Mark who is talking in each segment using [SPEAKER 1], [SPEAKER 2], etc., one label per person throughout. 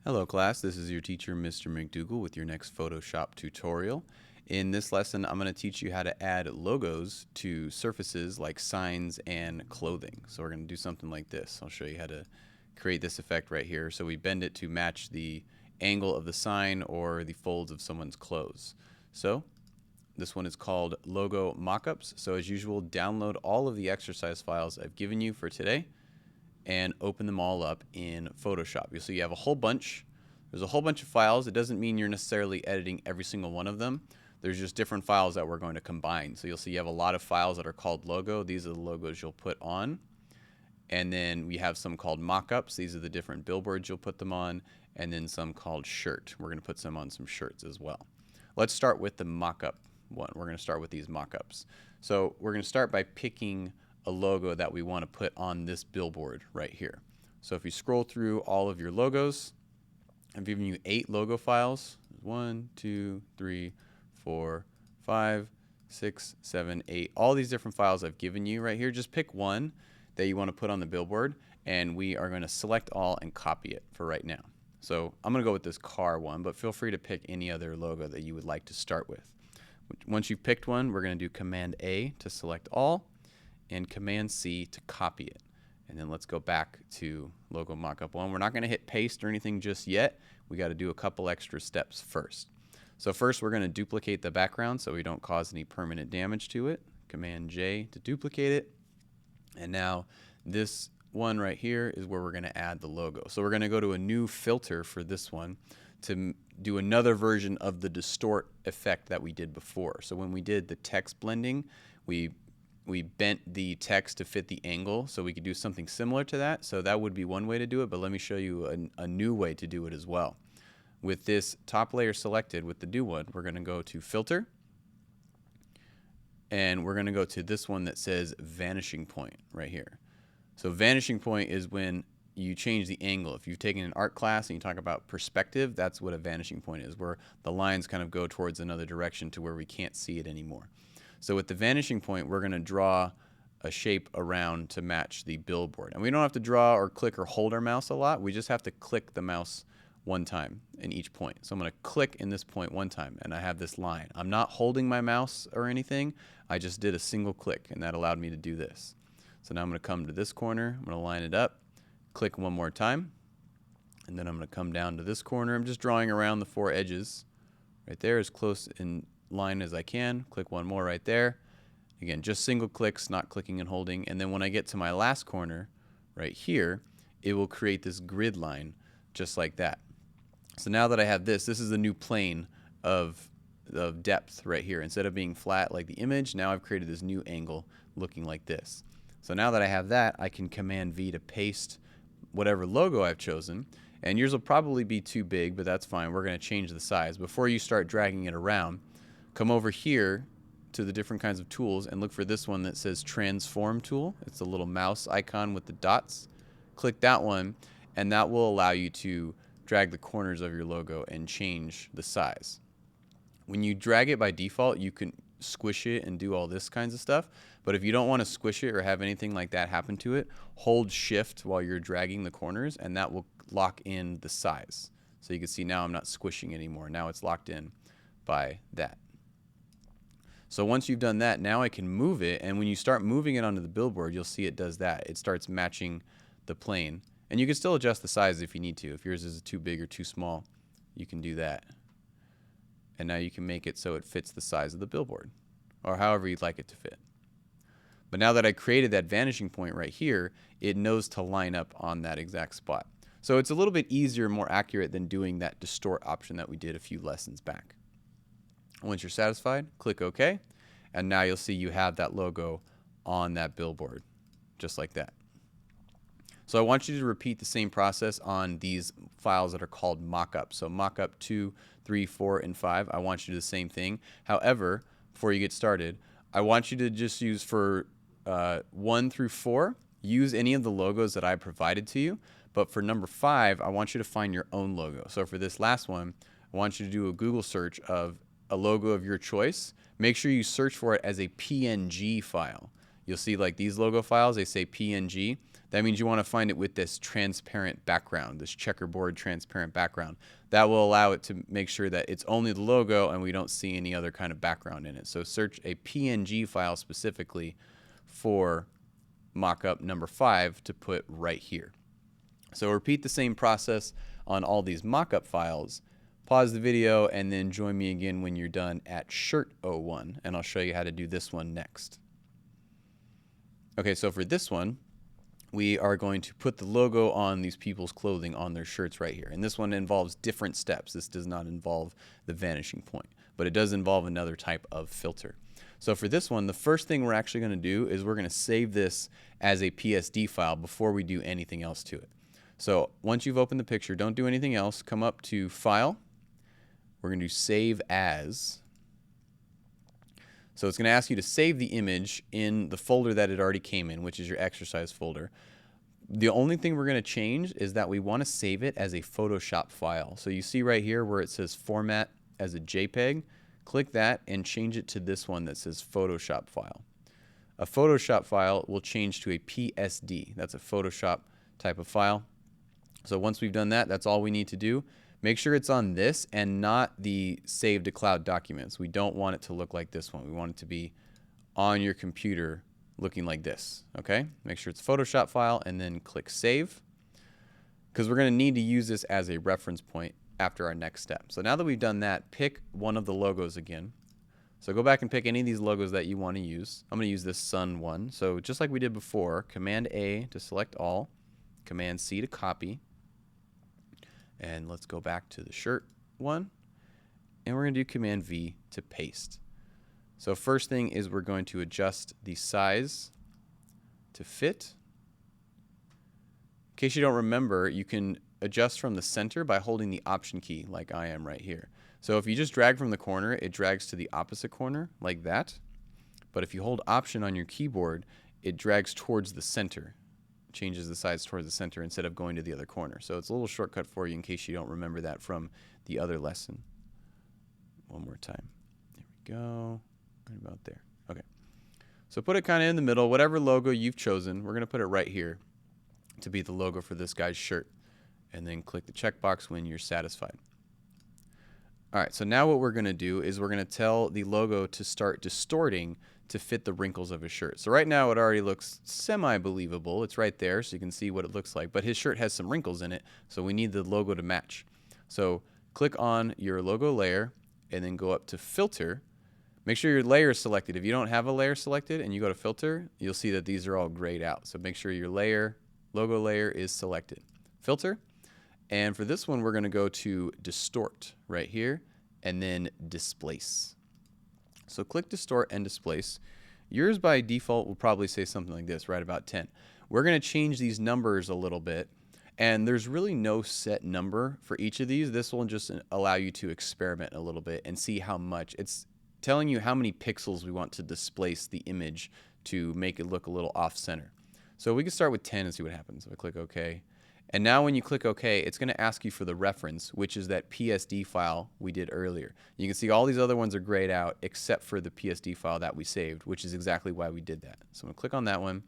[SPEAKER 1] Hello class, this is your teacher Mr. McDougall with your next Photoshop tutorial. In this lesson I'm going to teach you how to add logos to surfaces like signs and clothing. So we're going to do something like this. I'll show you how to create this effect right here. So we bend it to match the angle of the sign or the folds of someone's clothes. So this one is called Logo Mockups. So as usual, download all of the exercise files I've given you for today and open them all up in Photoshop. You'll see you have a whole bunch. There's a whole bunch of files. It doesn't mean you're necessarily editing every single one of them. There's just different files that we're going to combine. So you'll see you have a lot of files that are called logo. These are the logos you'll put on. And then we have some called mockups. These are the different billboards you'll put them on. And then some called shirt. We're going to put some on some shirts as well. Let's start with the mockup one. We're going to start with these mockups. So we're going to start by picking a logo that we want to put on this billboard right here. So if you scroll through all of your logos, I've given you 8 logo files. 1, 2, 3, 4, 5, 6, 7, 8. All these different files I've given you right here. Just pick one that you want to put on the billboard, and we are going to select all and copy it for right now. So I'm going to go with this car one, but feel free to pick any other logo that you would like to start with. Once you've picked one, we're going to do Command A to select all, and Command C to copy it. And then let's go back to logo mockup 1. We're not going to hit paste or anything just yet. We got to do a couple extra steps first. So first we're going to duplicate the background so we don't cause any permanent damage to it. Command J to duplicate it. And now this one right here is where we're going to add the logo. So we're going to go to a new filter for this one to do another version of the distort effect that we did before. So when we did the text blending, we bent the text to fit the angle, so we could do something similar to that. So that would be one way to do it, but let me show you a new way to do it as well. With this top layer selected with the new one, we're going to go to Filter, and we're going to go to this one that says Vanishing Point right here. So vanishing point is when you change the angle. If you've taken an art class and you talk about perspective, that's what a vanishing point is, where the lines kind of go towards another direction to where we can't see it anymore. So with the vanishing point, we're going to draw a shape around to match the billboard. And we don't have to draw or click or hold our mouse a lot. We just have to click the mouse one time in each point. So I'm going to click in this point one time, and I have this line. I'm not holding my mouse or anything. I just did a single click, and that allowed me to do this. So now I'm going to come to this corner. I'm going to line it up, click one more time, and then I'm going to come down to this corner. I'm just drawing around the 4 edges right there as close in line as I can. Click one more right there. Again, just single clicks, not clicking and holding. And then when I get to my last corner right here, it will create this grid line just like that. So now that I have this is a new plane of depth right here. Instead of being flat like the image, now I've created this new angle looking like this. So now that I have that, I can Command V to paste whatever logo I've chosen. And yours will probably be too big, but that's fine. We're going to change the size. Before you start dragging it around, come over here to the different kinds of tools and look for this one that says Transform Tool. It's a little mouse icon with the dots. Click that one, and that will allow you to drag the corners of your logo and change the size. When you drag it by default, you can squish it and do all this kinds of stuff. But if you don't want to squish it or have anything like that happen to it, hold Shift while you're dragging the corners, and that will lock in the size. So you can see now I'm not squishing anymore. Now it's locked in by that. So once you've done that, now I can move it, and when you start moving it onto the billboard, you'll see it does that. It starts matching the plane. And you can still adjust the size if you need to. If yours is too big or too small, you can do that. And now you can make it so it fits the size of the billboard, or however you'd like it to fit. But now that I created that vanishing point right here, it knows to line up on that exact spot. So it's a little bit easier and more accurate than doing that distort option that we did a few lessons back. Once you're satisfied, click OK, and now you'll see you have that logo on that billboard, just like that. So I want you to repeat the same process on these files that are called mockups. So mockup 2, 3, 4, and 5, I want you to do the same thing. However, before you get started, I want you to just use for 1 through 4, use any of the logos that I provided to you. But for number 5, I want you to find your own logo. So for this last one, I want you to do a Google search of a logo of your choice. Make sure you search for it as a PNG file. You'll see like these logo files, they say PNG. that means you want to find it with this transparent background, this checkerboard transparent background. That will allow it to make sure that it's only the logo and we don't see any other kind of background in it. So search a PNG file specifically for mockup number 5 to put right here. So repeat the same process on all these mockup files. Pause the video and then join me again when you're done at shirt 01, and I'll show you how to do this one next. Okay, so for this one, we are going to put the logo on these people's clothing on their shirts right here. And this one involves different steps. This does not involve the vanishing point, but it does involve another type of filter. So for this one, the first thing we're actually going to do is we're going to save this as a PSD file before we do anything else to it. So once you've opened the picture, don't do anything else. Come up to File. We're going to do Save As. So it's going to ask you to save the image in the folder that it already came in, which is your exercise folder. The only thing we're going to change is that we want to save it as a Photoshop file. So you see right here where it says Format as a JPEG. Click that and change it to this one that says Photoshop file. A Photoshop file will change to a PSD. That's a Photoshop type of file. So once we've done that, that's all we need to do. Make sure it's on this and not the Save to Cloud documents. We don't want it to look like this one. We want it to be on your computer looking like this. Okay? Make sure it's Photoshop file and then click Save, because we're going to need to use this as a reference point after our next step. So now that we've done that, pick one of the logos again. So go back and pick any of these logos that you want to use. I'm going to use this sun one. So just like we did before, Command A to select all, Command C to copy. And let's go back to the shirt one. And we're going to do Command V to paste. So first thing is we're going to adjust the size to fit. In case you don't remember, you can adjust from the center by holding the Option key like I am right here. So if you just drag from the corner, it drags to the opposite corner like that. But if you hold Option on your keyboard, it drags towards the center. Changes the size towards the center instead of going to the other corner. So it's a little shortcut for you in case you don't remember that from the other lesson. One more time. There we go. Right about there. Okay. So put it kind of in the middle. Whatever logo you've chosen, we're going to put it right here to be the logo for this guy's shirt. And then click the checkbox when you're satisfied. All right, so now what we're going to do is we're going to tell the logo to start distorting to fit the wrinkles of his shirt. So right now it already looks semi-believable. It's right there so you can see what it looks like. But his shirt has some wrinkles in it, so we need the logo to match. So click on your logo layer and then go up to Filter. Make sure your layer is selected. If you don't have a layer selected and you go to Filter, you'll see that these are all grayed out. So make sure your logo layer is selected. Filter. And for this one, we're going to go to Distort right here and then Displace. So click Distort and Displace. Yours by default will probably say something like this, right about 10. We're going to change these numbers a little bit, and there's really no set number for each of these. This will just allow you to experiment a little bit and see how much. It's telling you how many pixels we want to displace the image to make it look a little off-center. So we can start with 10 and see what happens. So I click OK. And now when you click OK, it's going to ask you for the reference, which is that PSD file we did earlier. You can see all these other ones are grayed out except for the PSD file that we saved, which is exactly why we did that. So I'm going to click on that one.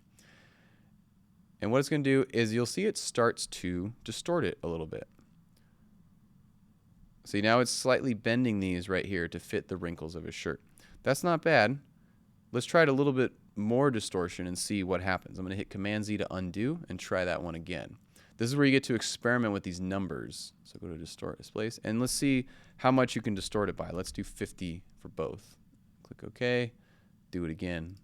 [SPEAKER 1] And what it's going to do is you'll see it starts to distort it a little bit. See, now it's slightly bending these right here to fit the wrinkles of his shirt. That's not bad. Let's try it a little bit more distortion and see what happens. I'm going to hit Command Z to undo and try that one again. This is where you get to experiment with these numbers. So go to Distort, Displace, and let's see how much you can distort it by. Let's do 50 for both. Click OK. Do it again.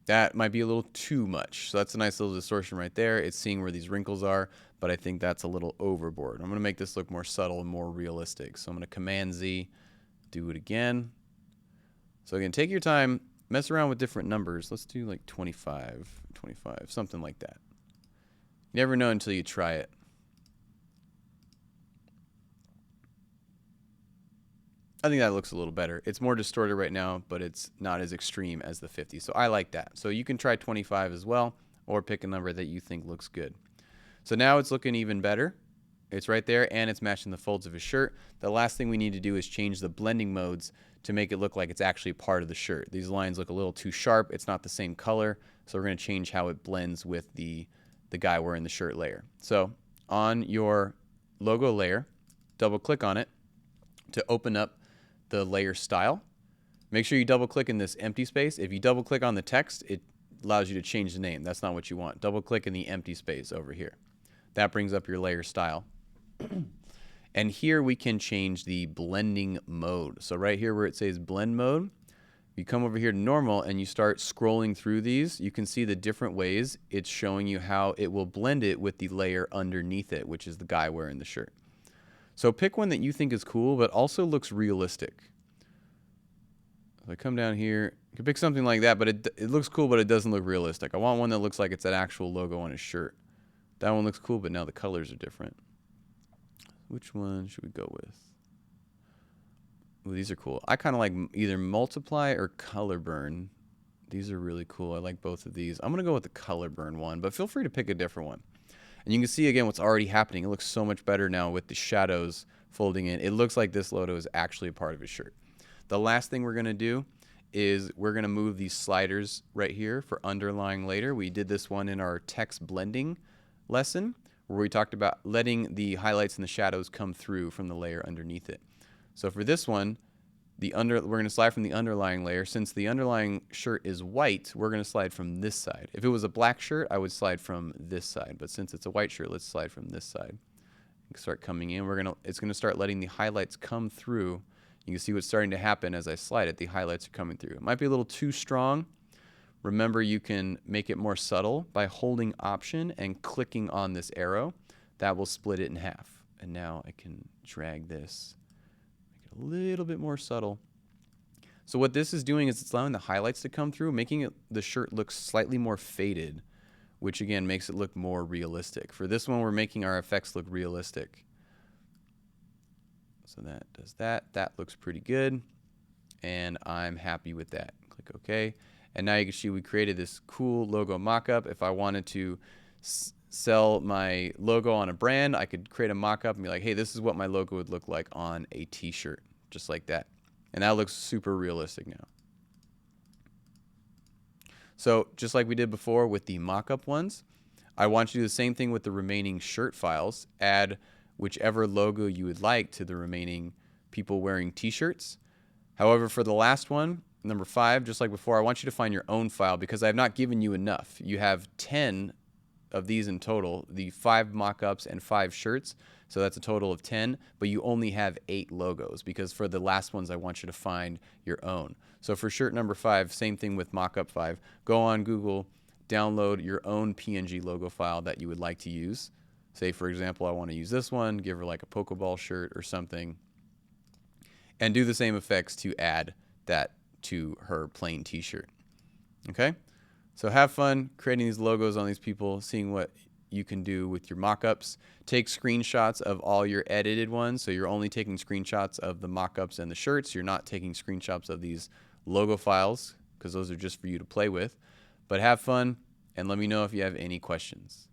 [SPEAKER 1] That might be a little too much. So that's a nice little distortion right there. It's seeing where these wrinkles are, but I think that's a little overboard. I'm going to make this look more subtle and more realistic. So I'm going to Command Z, do it again. So again, take your time. Mess around with different numbers. Let's do like 25, something like that. You never know until you try it. I think that looks a little better. It's more distorted right now, but it's not as extreme as the 50. So I like that. So you can try 25 as well, or pick a number that you think looks good. So now it's looking even better. It's right there, and it's matching the folds of his shirt. The last thing we need to do is change the blending modes to make it look like it's actually part of the shirt. These lines look a little too sharp. It's not the same color. So we're going to change how it blends with the guy wearing the shirt layer. So on your logo layer, double click on it to open up the layer style. Make sure you double click in this empty space. If you double click on the text, it allows you to change the name. That's not what you want. Double click in the empty space over here. That brings up your layer style. And here we can change the blending mode. So right here where it says blend mode, you come over here to normal and you start scrolling through these. You can see the different ways it's showing you how it will blend it with the layer underneath it, which is the guy wearing the shirt. So pick one that you think is cool, but also looks realistic. So I come down here, you can pick something like that, but it looks cool, but it doesn't look realistic. I want one that looks like it's an actual logo on his shirt. That one looks cool, but now the colors are different. Which one should we go with? Ooh, these are cool. I kind of like either multiply or color burn. These are really cool. I like both of these. I'm going to go with the color burn one, but feel free to pick a different one. And you can see again what's already happening. It looks so much better now with the shadows folding in. It looks like this logo is actually a part of his shirt. The last thing we're going to do is we're going to move these sliders right here for underlying later. We did this one in our text blending lesson where we talked about letting the highlights and the shadows come through from the layer underneath it. So for this one, we're going to slide from the underlying layer. Since the underlying shirt is white, we're going to slide from this side. If it was a black shirt, I would slide from this side. But since it's a white shirt, let's slide from this side. Start coming in. It's going to start letting the highlights come through. You can see what's starting to happen as I slide it. The highlights are coming through. It might be a little too strong. Remember, you can make it more subtle by holding Option and clicking on this arrow. That will split it in half. And now I can drag this, make it a little bit more subtle. So what this is doing is it's allowing the highlights to come through, making the shirt look slightly more faded, which again makes it look more realistic. For this one, we're making our effects look realistic. So that does that. That looks pretty good. And I'm happy with that. Click OK. And now you can see we created this cool logo mock-up. If I wanted to sell my logo on a brand, I could create a mock-up and be like, hey, this is what my logo would look like on a t-shirt, just like that. And that looks super realistic now. So just like we did before with the mock-up ones, I want you to do the same thing with the remaining shirt files. Add whichever logo you would like to the remaining people wearing t-shirts. However, for the last one, number 5, just like before, I want you to find your own file because I have not given you enough. You have 10 of these in total, the 5 mock-ups and 5 shirts, so that's a total of 10, but you only have 8 logos because for the last ones I want you to find your own. So for shirt number 5, same thing with mock-up 5. Go on Google, download your own PNG logo file that you would like to use. Say, for example, I want to use this one, give her like a Pokeball shirt or something, and do the same effects to add that to her plain t-shirt. Okay? So have fun creating these logos on these people, seeing what you can do with your mock-ups. Take screenshots of all your edited ones. So you're only taking screenshots of the mock-ups and the shirts. You're not taking screenshots of these logo files because those are just for you to play with. But have fun and let me know if you have any questions.